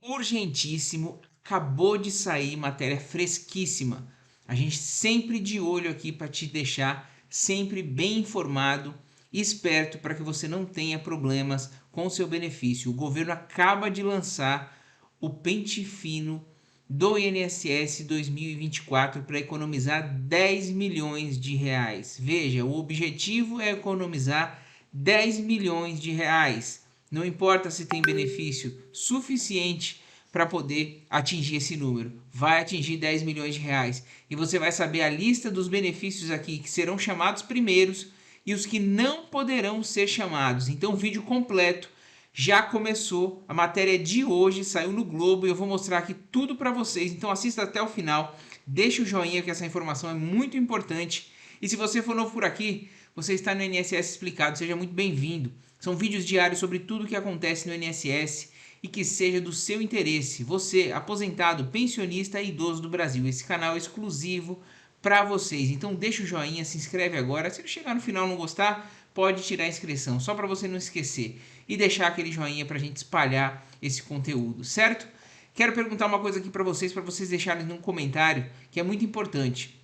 urgentíssimo, acabou de sair, matéria fresquíssima. A gente sempre de olho aqui para te deixar sempre bem informado e esperto para que você não tenha problemas com o seu benefício. O governo acaba de lançar o pente fino do INSS 2024 para economizar 10 milhões de reais. Veja, o objetivo é economizar 10 milhões de reais. Não importa se tem benefício suficiente para poder atingir esse número. Vai atingir 10 milhões de reais. E você vai saber a lista dos benefícios aqui que serão chamados primeiros e os que não poderão ser chamados. Então o vídeo completo já começou. A matéria de hoje saiu no Globo e eu vou mostrar aqui tudo para vocês. Então assista até o final. Deixa o joinha que essa informação é muito importante. E se você for novo por aqui, você está no INSS Explicado. Seja muito bem-vindo. São vídeos diários sobre tudo o que acontece no INSS e que seja do seu interesse. Você, aposentado, pensionista e idoso do Brasil. Esse canal é exclusivo para vocês. Então deixa o joinha, se inscreve agora. Se ele chegar no final e não gostar, pode tirar a inscrição, só para você não esquecer. E deixar aquele joinha para a gente espalhar esse conteúdo, certo? Quero perguntar uma coisa aqui para vocês deixarem num comentário, que é muito importante.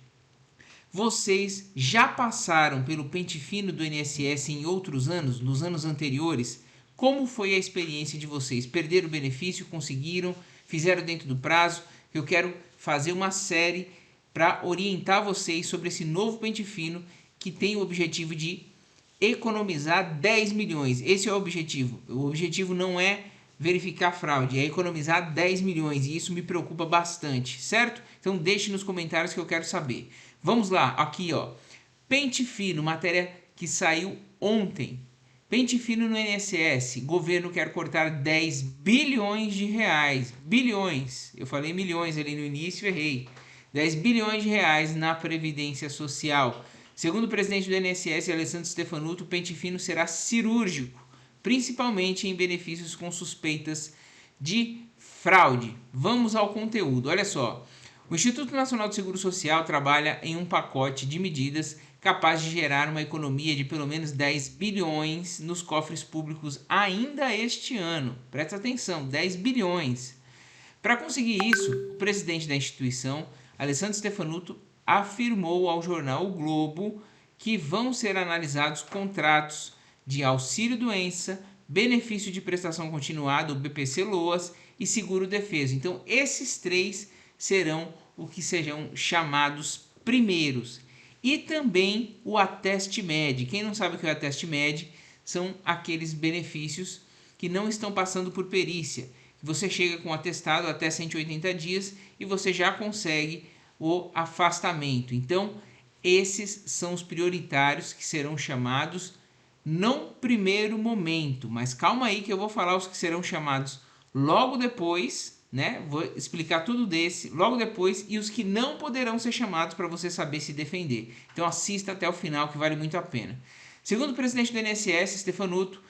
Vocês já passaram pelo pente fino do INSS em outros anos, nos anos anteriores? Como foi a experiência de vocês? Perderam o benefício? Conseguiram? Fizeram dentro do prazo? Eu quero fazer uma série para orientar vocês sobre esse novo pente fino que tem o objetivo de economizar 10 milhões. Esse é o objetivo. O objetivo não é verificar fraude, é economizar 10 milhões e isso me preocupa bastante, certo? Então deixe nos comentários que eu quero saber. Vamos lá, aqui ó, pente fino, matéria que saiu ontem. Pente fino no INSS, governo quer cortar 10 bilhões de reais, bilhões, eu falei milhões ali no início, errei, 10 bilhões de reais na Previdência Social. Segundo o presidente do INSS, Alessandro Stefanuto, o pente fino será cirúrgico, principalmente em benefícios com suspeitas de fraude. Vamos ao conteúdo, olha só. O Instituto Nacional do Seguro Social trabalha em um pacote de medidas capaz de gerar uma economia de pelo menos 10 bilhões nos cofres públicos ainda este ano. Presta atenção, 10 bilhões. Para conseguir isso, o presidente da instituição, Alessandro Stefanuto, afirmou ao jornal O Globo que vão ser analisados contratos de auxílio-doença, benefício de prestação continuada, o BPC-LOAS e seguro-defeso. Então, esses três serão o que serão chamados primeiros. E também o Ateste Med. Quem não sabe o que é o Ateste Med, são aqueles benefícios que não estão passando por perícia. Você chega com atestado até 180 dias e você já consegue o afastamento. Então, esses são os prioritários que serão chamados no primeiro momento. Mas calma aí que eu vou falar os que serão chamados logo depois, né? Vou explicar tudo desse logo depois e os que não poderão ser chamados para você saber se defender. Então assista até o final que vale muito a pena. Segundo o presidente do INSS, Stefanuto,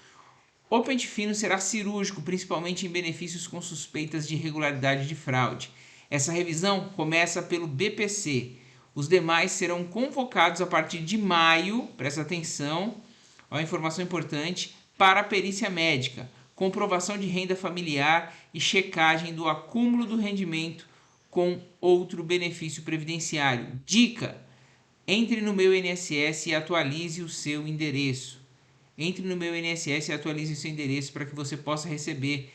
o pente fino será cirúrgico, principalmente em benefícios com suspeitas de irregularidade de fraude. Essa revisão começa pelo BPC. Os demais serão convocados a partir de maio, presta atenção, ó, informação importante, para a perícia médica, comprovação de renda familiar e checagem do acúmulo do rendimento com outro benefício previdenciário. Dica: entre no meu INSS e atualize o seu endereço. Entre no meu INSS e atualize o seu endereço para que você possa receber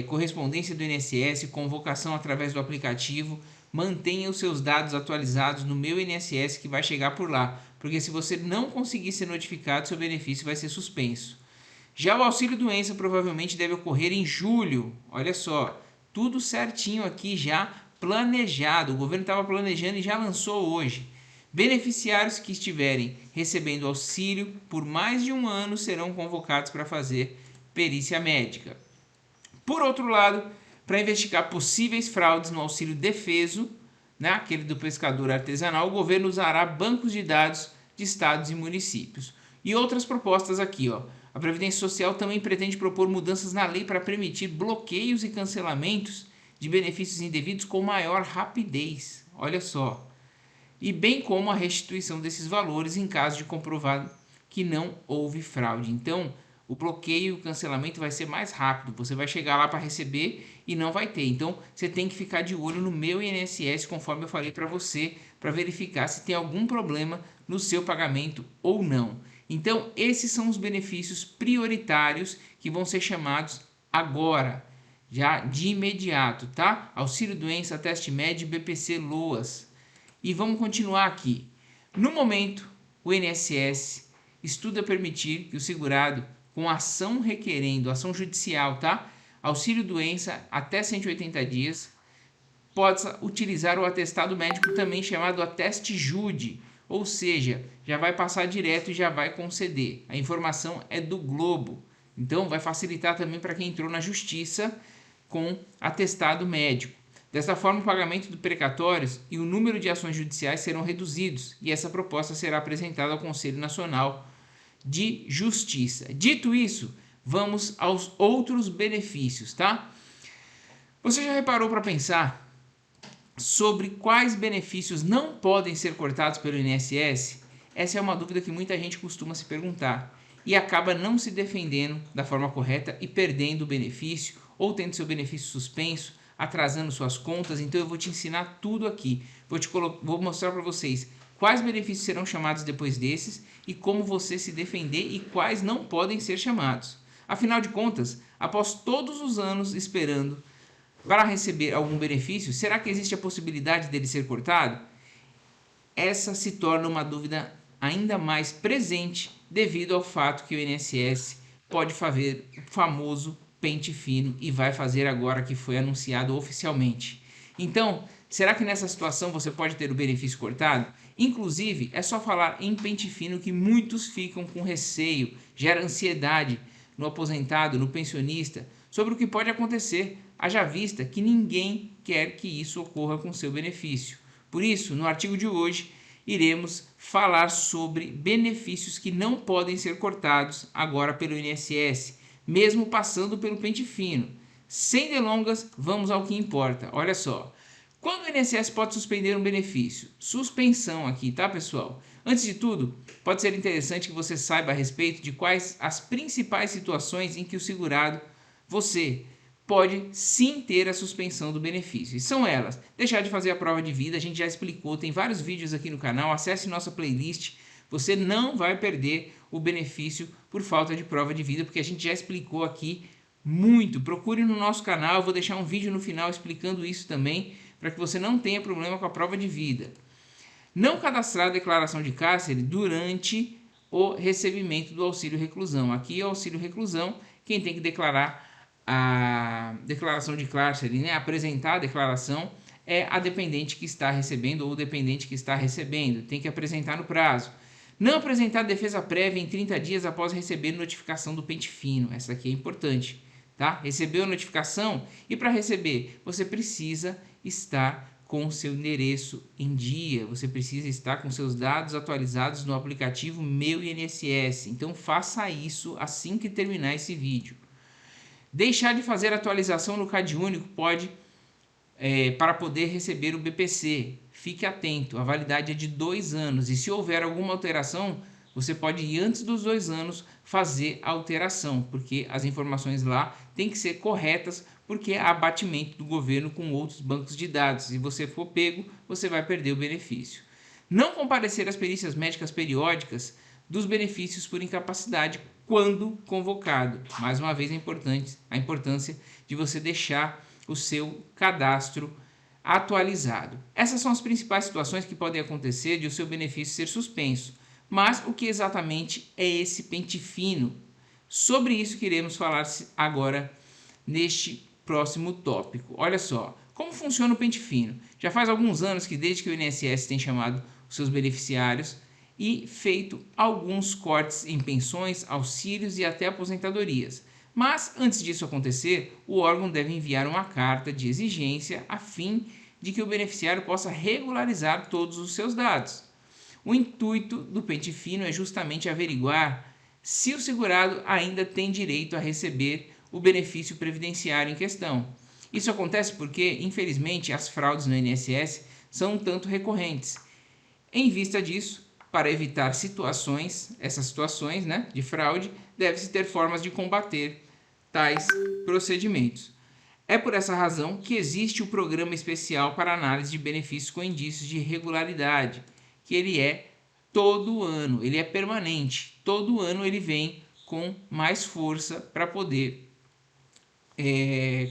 correspondência do INSS, convocação através do aplicativo. Mantenha os seus dados atualizados no meu INSS que vai chegar por lá, porque se você não conseguir ser notificado, seu benefício vai ser suspenso. Já o auxílio-doença provavelmente deve ocorrer em julho. Olha só, tudo certinho aqui já planejado. O governo estava planejando e já lançou hoje. Beneficiários que estiverem recebendo auxílio por mais de um ano serão convocados para fazer perícia médica. Por outro lado, para investigar possíveis fraudes no auxílio defeso, né, aquele do pescador artesanal, o governo usará bancos de dados de estados e municípios. E outras propostas aqui, ó. A Previdência Social também pretende propor mudanças na lei para permitir bloqueios e cancelamentos de benefícios indevidos com maior rapidez. Olha só. E bem como a restituição desses valores em caso de comprovado que não houve fraude. Então, o bloqueio e o cancelamento vai ser mais rápido. Você vai chegar lá para receber e não vai ter. Então, você tem que ficar de olho no Meu INSS, conforme eu falei para você, para verificar se tem algum problema no seu pagamento ou não. Então, esses são os benefícios prioritários que vão ser chamados agora, já de imediato, tá? Auxílio doença, teste médio, BPC, LOAS. E vamos continuar aqui. No momento, o INSS estuda permitir que o segurado com ação requerendo, ação judicial, tá? Auxílio doença até 180 dias, possa utilizar o atestado médico também chamado ateste jude, ou seja, já vai passar direto e já vai conceder. A informação é do Globo, então vai facilitar também para quem entrou na justiça com atestado médico. Dessa forma, o pagamento de precatórios e o número de ações judiciais serão reduzidos e essa proposta será apresentada ao Conselho Nacional de Justiça. Dito isso, vamos aos outros benefícios, tá? Você já reparou para pensar sobre quais benefícios não podem ser cortados pelo INSS? Essa é uma dúvida que muita gente costuma se perguntar e acaba não se defendendo da forma correta e perdendo o benefício ou tendo seu benefício suspenso, atrasando suas contas. Então eu vou te ensinar tudo aqui. Vou mostrar para vocês quais benefícios serão chamados depois desses e como você se defender e quais não podem ser chamados. Afinal de contas, após todos os anos esperando para receber algum benefício, será que existe a possibilidade dele ser cortado? Essa se torna uma dúvida ainda mais presente devido ao fato que o INSS pode fazer o famoso pente fino e vai fazer agora que foi anunciado oficialmente. Então, será que nessa situação você pode ter o benefício cortado? Inclusive, é só falar em pente fino que muitos ficam com receio, gera ansiedade no aposentado, no pensionista, sobre o que pode acontecer, haja vista que ninguém quer que isso ocorra com seu benefício. Por isso, no artigo de hoje, iremos falar sobre benefícios que não podem ser cortados agora pelo INSS, mesmo passando pelo pente fino. Sem delongas, vamos ao que importa. Olha só. Quando o INSS pode suspender um benefício? Suspensão aqui, tá, pessoal? Antes de tudo, pode ser interessante que você saiba a respeito de quais as principais situações em que o segurado, você, pode sim ter a suspensão do benefício. E são elas: deixar de fazer a prova de vida, a gente já explicou, tem vários vídeos aqui no canal, acesse nossa playlist, você não vai perder o benefício por falta de prova de vida, porque a gente já explicou aqui muito. Procure no nosso canal, eu vou deixar um vídeo no final explicando isso também, para que você não tenha problema com a prova de vida. Não cadastrar a declaração de cárcere durante o recebimento do auxílio reclusão. Aqui é o auxílio reclusão, quem tem que declarar a declaração de cárcere, né, apresentar a declaração, é a dependente que está recebendo ou o dependente que está recebendo. Tem que apresentar no prazo. Não apresentar defesa prévia em 30 dias após receber notificação do pente fino. Essa aqui é importante, tá? Recebeu a notificação e para receber você precisa estar com o seu endereço em dia. Você precisa estar com seus dados atualizados no aplicativo Meu INSS. Então faça isso assim que terminar esse vídeo. Deixar de fazer atualização no CadÚnico pode para poder receber o BPC. Fique atento, a validade é de 2 anos e se houver alguma alteração, você pode ir antes dos 2 anos fazer a alteração, porque as informações lá têm que ser corretas, porque há abatimento do governo com outros bancos de dados. Se você for pego, você vai perder o benefício. Não comparecer às perícias médicas periódicas dos benefícios por incapacidade quando convocado. Mais uma vez a importância de você deixar o seu cadastro atualizado. Essas são as principais situações que podem acontecer de o seu benefício ser suspenso. Mas o que exatamente é esse pente fino? Sobre isso que iremos falar agora neste próximo tópico. Olha só, como funciona o pente fino? Já faz alguns anos que desde que o INSS tem chamado os seus beneficiários e feito alguns cortes em pensões, auxílios e até aposentadorias. Mas, antes disso acontecer, o órgão deve enviar uma carta de exigência a fim de que o beneficiário possa regularizar todos os seus dados. O intuito do pente fino é justamente averiguar se o segurado ainda tem direito a receber o benefício previdenciário em questão. Isso acontece porque, infelizmente, as fraudes no INSS são um tanto recorrentes. Em vista disso, Para evitar essas situações, né, de fraude, deve-se ter formas de combater tais procedimentos. É por essa razão que existe o Programa Especial para Análise de Benefícios com Indícios de Irregularidade, que ele é todo ano, ele é permanente. Todo ano ele vem com mais força para poder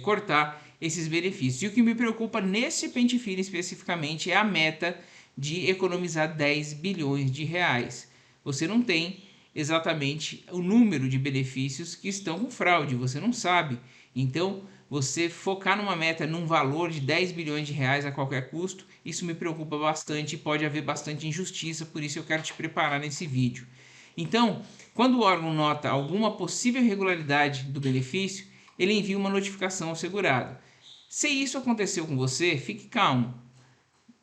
cortar esses benefícios. E o que me preocupa nesse pente fino especificamente é a meta de economizar 10 bilhões de reais. Você não tem exatamente o número de benefícios que estão com fraude, você não sabe. Então, você focar numa meta, num valor de 10 bilhões de reais a qualquer custo, isso me preocupa bastante e pode haver bastante injustiça, por isso eu quero te preparar nesse vídeo. Então, quando o órgão nota alguma possível irregularidade do benefício, ele envia uma notificação ao segurado. Se isso aconteceu com você, fique calmo.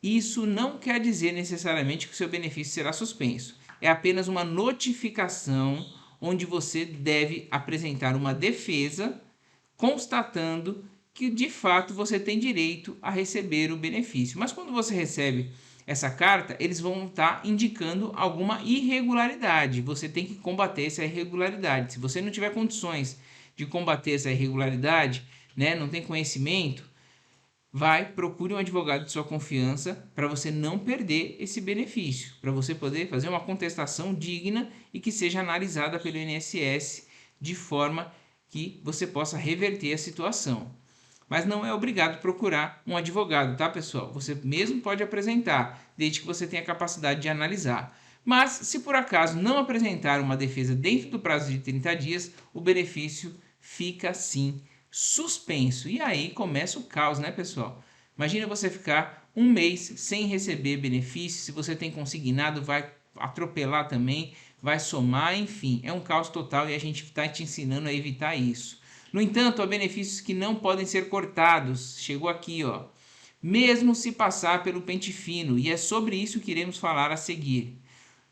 Isso não quer dizer necessariamente que o seu benefício será suspenso. É apenas uma notificação onde você deve apresentar uma defesa constatando que de fato você tem direito a receber o benefício. Mas quando você recebe essa carta, eles vão estar indicando alguma irregularidade. Você tem que combater essa irregularidade. Se você não tiver condições de combater essa irregularidade, né, não tem conhecimento, procure um advogado de sua confiança para você não perder esse benefício, para você poder fazer uma contestação digna e que seja analisada pelo INSS de forma que você possa reverter a situação. Mas não é obrigado procurar um advogado, tá, pessoal? Você mesmo pode apresentar, desde que você tenha capacidade de analisar. Mas, se por acaso não apresentar uma defesa dentro do prazo de 30 dias, o benefício fica sim suspenso. E aí começa o caos, né, pessoal? Imagina você ficar um mês sem receber benefício, se você tem consignado, vai atropelar também, vai somar, enfim, é um caos total e a gente está te ensinando a evitar isso. No entanto, há benefícios que não podem ser cortados. Chegou aqui, ó. Mesmo se passar pelo pente fino, e é sobre isso que iremos falar a seguir.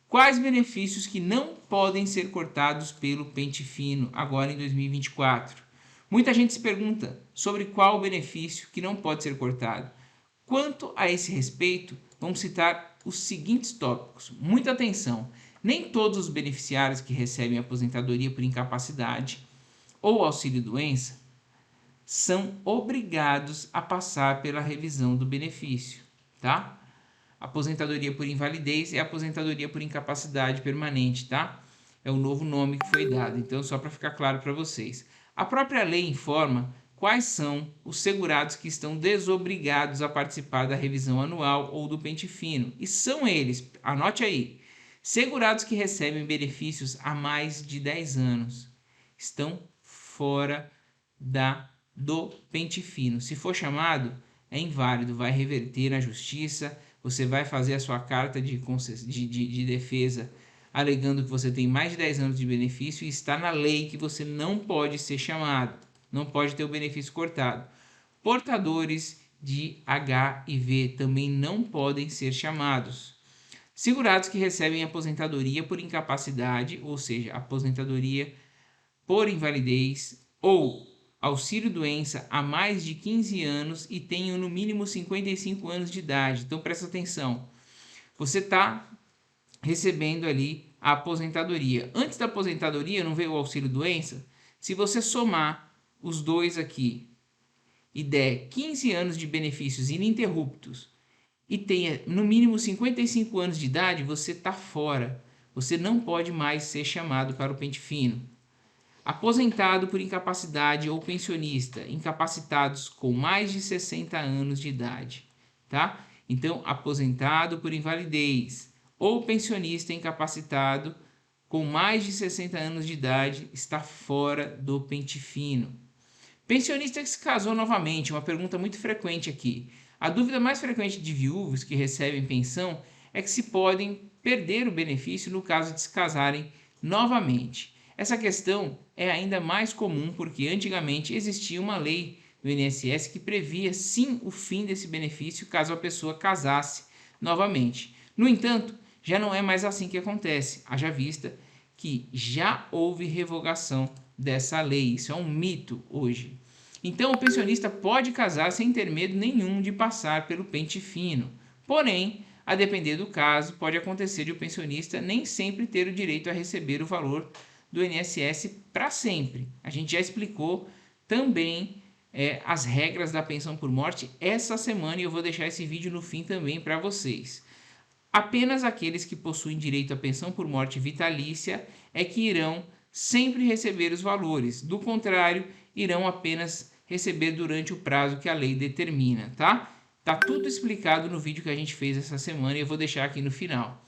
Quais benefícios que não podem ser cortados pelo pente fino agora em 2024? Muita gente se pergunta sobre qual benefício que não pode ser cortado. Quanto a esse respeito, vamos citar os seguintes tópicos. Muita atenção! Nem todos os beneficiários que recebem aposentadoria por incapacidade ou auxílio-doença são obrigados a passar pela revisão do benefício, tá? Aposentadoria por invalidez é aposentadoria por incapacidade permanente, tá? É o novo nome que foi dado, então só para ficar claro para vocês. A própria lei informa quais são os segurados que estão desobrigados a participar da revisão anual ou do pente fino. E são eles, anote aí, segurados que recebem benefícios há mais de 10 anos. Estão fora do pente fino. Se for chamado, é inválido, vai reverter na justiça, você vai fazer a sua carta de defesa alegando que você tem mais de 10 anos de benefício e está na lei que você não pode ser chamado, não pode ter o benefício cortado. Portadores de HIV também não podem ser chamados. Segurados que recebem aposentadoria por incapacidade, ou seja, aposentadoria por invalidez ou auxílio-doença há mais de 15 anos e tenham no mínimo 55 anos de idade. Então presta atenção, você está recebendo ali a aposentadoria. Antes da aposentadoria não veio o auxílio-doença? Se você somar os dois aqui e der 15 anos de benefícios ininterruptos e tenha no mínimo 55 anos de idade, você está fora. Você não pode mais ser chamado para o pente fino. Aposentado por incapacidade ou pensionista, incapacitados com mais de 60 anos de idade, tá? Então, aposentado por invalidez ou pensionista incapacitado com mais de 60 anos de idade está fora do pente fino. Pensionista que se casou novamente, uma pergunta muito frequente aqui. A dúvida mais frequente de viúvos que recebem pensão é que se podem perder o benefício no caso de se casarem novamente. Essa questão é ainda mais comum porque antigamente existia uma lei do INSS que previa sim o fim desse benefício caso a pessoa casasse novamente. No entanto, já não é mais assim que acontece, haja vista que já houve revogação dessa lei. Isso é um mito hoje. Então, o pensionista pode casar sem ter medo nenhum de passar pelo pente fino. Porém, A depender do caso, pode acontecer de o pensionista nem sempre ter o direito a receber o valor do INSS para sempre. A gente já explicou também as regras da pensão por morte essa semana e eu vou deixar esse vídeo no fim também para vocês. Apenas aqueles que possuem direito à pensão por morte vitalícia é que irão sempre receber os valores. Do contrário, irão apenas receber durante o prazo que a lei determina, tá? Tá tudo explicado no vídeo que a gente fez essa semana e eu vou deixar aqui no final.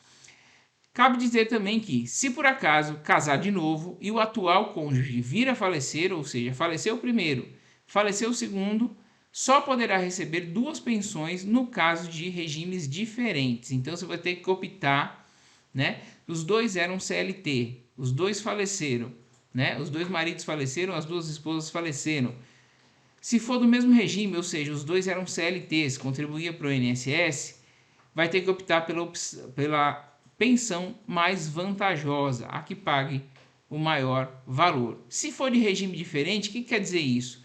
Cabe dizer também que, se por acaso casar de novo e o atual cônjuge vir a falecer, ou seja, faleceu o primeiro, faleceu o segundo, só poderá receber duas pensões no caso de regimes diferentes. Então você vai ter que optar, né? Os dois eram CLT, os dois faleceram, né? Os dois maridos faleceram, as duas esposas faleceram. Se for do mesmo regime, ou seja, os dois eram CLTs, contribuía para o INSS, vai ter que optar pela pensão mais vantajosa, a que pague o maior valor. Se for de regime diferente, o que quer dizer isso?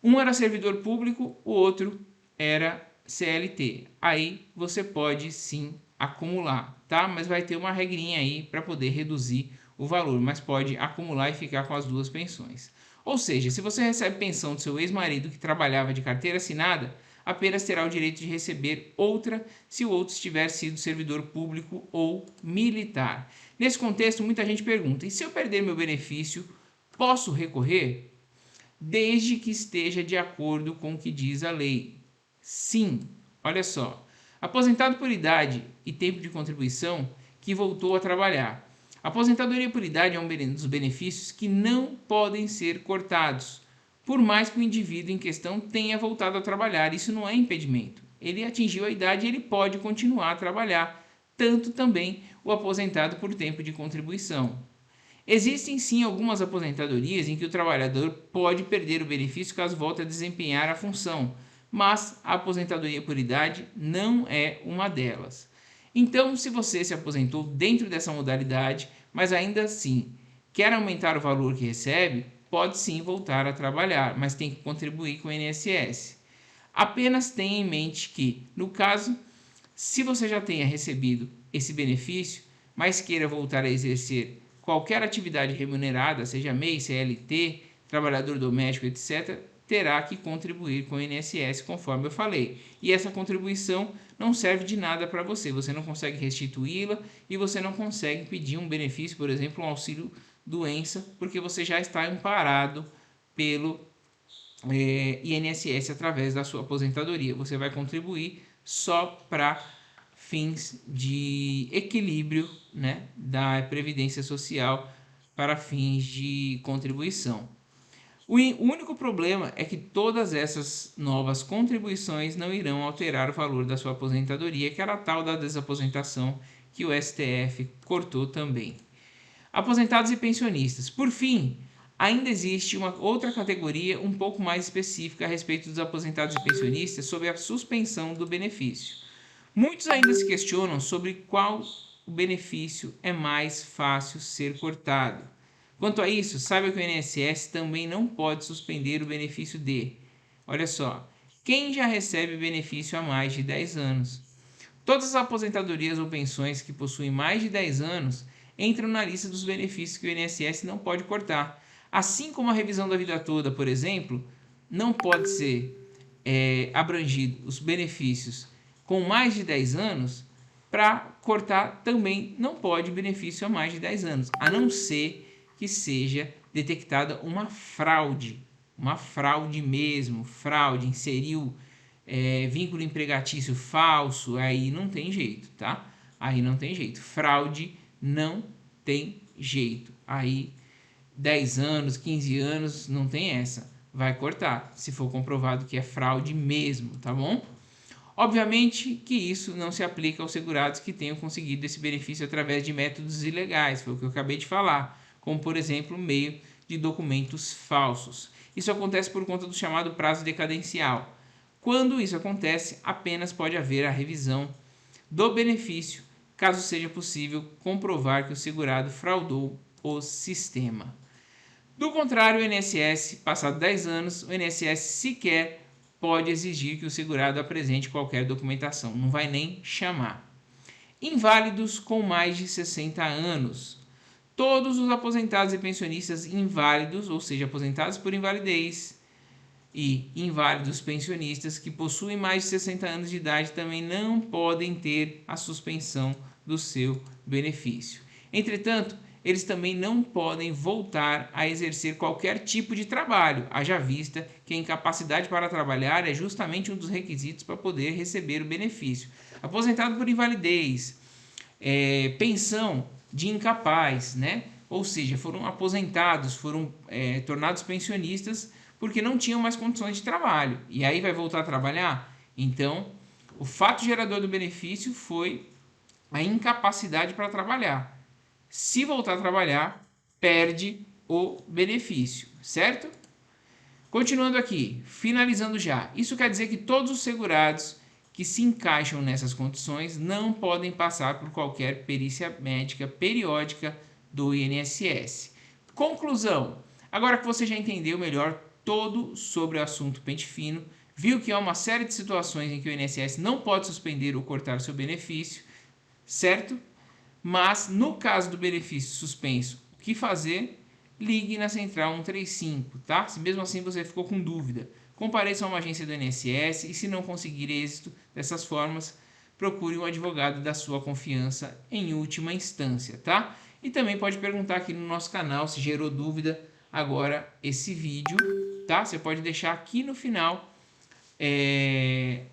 Um era servidor público, o outro era CLT. Aí você pode sim acumular, tá? Mas vai ter uma regrinha aí para poder reduzir o valor, mas pode acumular e ficar com as duas pensões. Ou seja, se você recebe pensão do seu ex-marido que trabalhava de carteira assinada, apenas terá o direito de receber outra se o outro tiver sido servidor público ou militar. Nesse contexto, muita gente pergunta: e se eu perder meu benefício, posso recorrer? Desde que esteja de acordo com o que diz a lei. Sim, olha só. Aposentado por idade e tempo de contribuição que voltou a trabalhar. Aposentadoria por idade é um dos benefícios que não podem ser cortados, por mais que o indivíduo em questão tenha voltado a trabalhar. Isso não é impedimento. Ele atingiu a idade e ele pode continuar a trabalhar, tanto também o aposentado por tempo de contribuição. Existem sim algumas aposentadorias em que o trabalhador pode perder o benefício caso volte a desempenhar a função, mas a aposentadoria por idade não é uma delas. Então, se você se aposentou dentro dessa modalidade, mas ainda assim quer aumentar o valor que recebe, pode sim voltar a trabalhar, mas tem que contribuir com o INSS. Apenas tenha em mente que, no caso, se você já tenha recebido esse benefício, mas queira voltar a exercer qualquer atividade remunerada, seja MEI, CLT, trabalhador doméstico, etc., terá que contribuir com o INSS, conforme eu falei. E essa contribuição não serve de nada para você. Você não consegue restituí-la e você não consegue pedir um benefício, por exemplo, um auxílio doença, porque você já está amparado pelo INSS através da sua aposentadoria. Você vai contribuir só para fins de equilíbrio, né, da Previdência Social para fins de contribuição. O único problema é que todas essas novas contribuições não irão alterar o valor da sua aposentadoria, que era a tal da desaposentação que o STF cortou também. Aposentados e pensionistas. Por fim, ainda existe uma outra categoria um pouco mais específica a respeito dos aposentados e pensionistas sobre a suspensão do benefício. Muitos ainda se questionam sobre qual o benefício é mais fácil ser cortado. Quanto a isso, saiba que o INSS também não pode suspender o benefício de, olha só, quem já recebe benefício há mais de 10 anos. Todas as aposentadorias ou pensões que possuem mais de 10 anos entram na lista dos benefícios que o INSS não pode cortar. Assim como a revisão da vida toda, por exemplo, não pode ser abrangido os benefícios com mais de 10 anos, para cortar também não pode benefício a mais de 10 anos, a não ser que seja detectada uma fraude mesmo, fraude, inseriu vínculo empregatício falso, aí não tem jeito, tá? Aí não tem jeito, fraude não tem jeito, aí 10 anos, 15 anos, não tem essa, vai cortar, se for comprovado que é fraude mesmo, tá bom? Obviamente que isso não se aplica aos segurados que tenham conseguido esse benefício através de métodos ilegais, foi o que eu acabei de falar, como por exemplo o meio de documentos falsos. Isso acontece por conta do chamado prazo decadencial. Quando isso acontece, apenas pode haver a revisão do benefício, caso seja possível comprovar que o segurado fraudou o sistema. Do contrário, o INSS, passado 10 anos, o INSS sequer pode exigir que o segurado apresente qualquer documentação, não vai nem chamar, Inválidos com mais de 60 anos. Todos os aposentados e pensionistas inválidos, ou seja, aposentados por invalidez, e inválidos pensionistas que possuem mais de 60 anos de idade também não podem ter a suspensão do seu benefício. Entretanto, eles também não podem voltar a exercer qualquer tipo de trabalho, haja vista que a incapacidade para trabalhar é justamente um dos requisitos para poder receber o benefício. Aposentado por invalidez, pensão de incapaz, né? Ou seja, foram aposentados, foram tornados pensionistas porque não tinham mais condições de trabalho. E aí vai voltar a trabalhar? Então, o fato gerador do benefício foi a incapacidade para trabalhar. Se voltar a trabalhar, perde o benefício, certo? Continuando aqui, finalizando já. Isso quer dizer que todos os segurados que se encaixam nessas condições não podem passar por qualquer perícia médica periódica do INSS. Conclusão. Agora que você já entendeu melhor todo sobre o assunto pente fino, viu que há uma série de situações em que o INSS não pode suspender ou cortar o seu benefício, certo? Mas no caso do benefício suspenso, o que fazer? Ligue na central 135, tá? Se mesmo assim você ficou com dúvida, compareça a uma agência do INSS e se não conseguir êxito dessas formas, procure um advogado da sua confiança em última instância, tá? E também pode perguntar aqui no nosso canal se gerou dúvida agora esse vídeo, tá? Você pode deixar aqui no final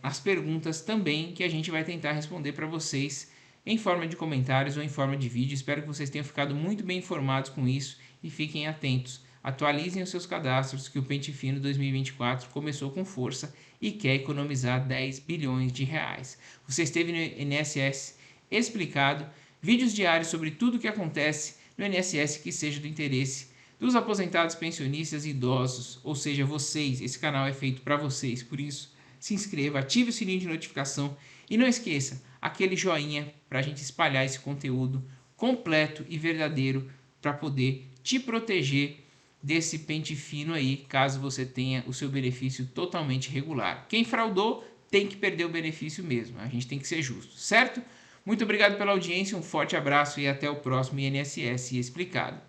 as perguntas também que a gente vai tentar responder para vocês em forma de comentários ou em forma de vídeo. Espero que vocês tenham ficado muito bem informados com isso e fiquem atentos. Atualizem os seus cadastros que o Pente Fino 2024 começou com força e quer economizar 10 bilhões de reais. Você esteve no INSS Explicado, vídeos diários sobre tudo o que acontece no INSS que seja do interesse dos aposentados, pensionistas e idosos, ou seja, vocês. Esse canal é feito para vocês, por isso se inscreva, ative o sininho de notificação e não esqueça aquele joinha para a gente espalhar esse conteúdo completo e verdadeiro para poder te proteger desse pente fino aí, caso você tenha o seu benefício totalmente regular. Quem fraudou tem que perder o benefício mesmo, a gente tem que ser justo, certo? Muito obrigado pela audiência, um forte abraço e até o próximo INSS Explicado.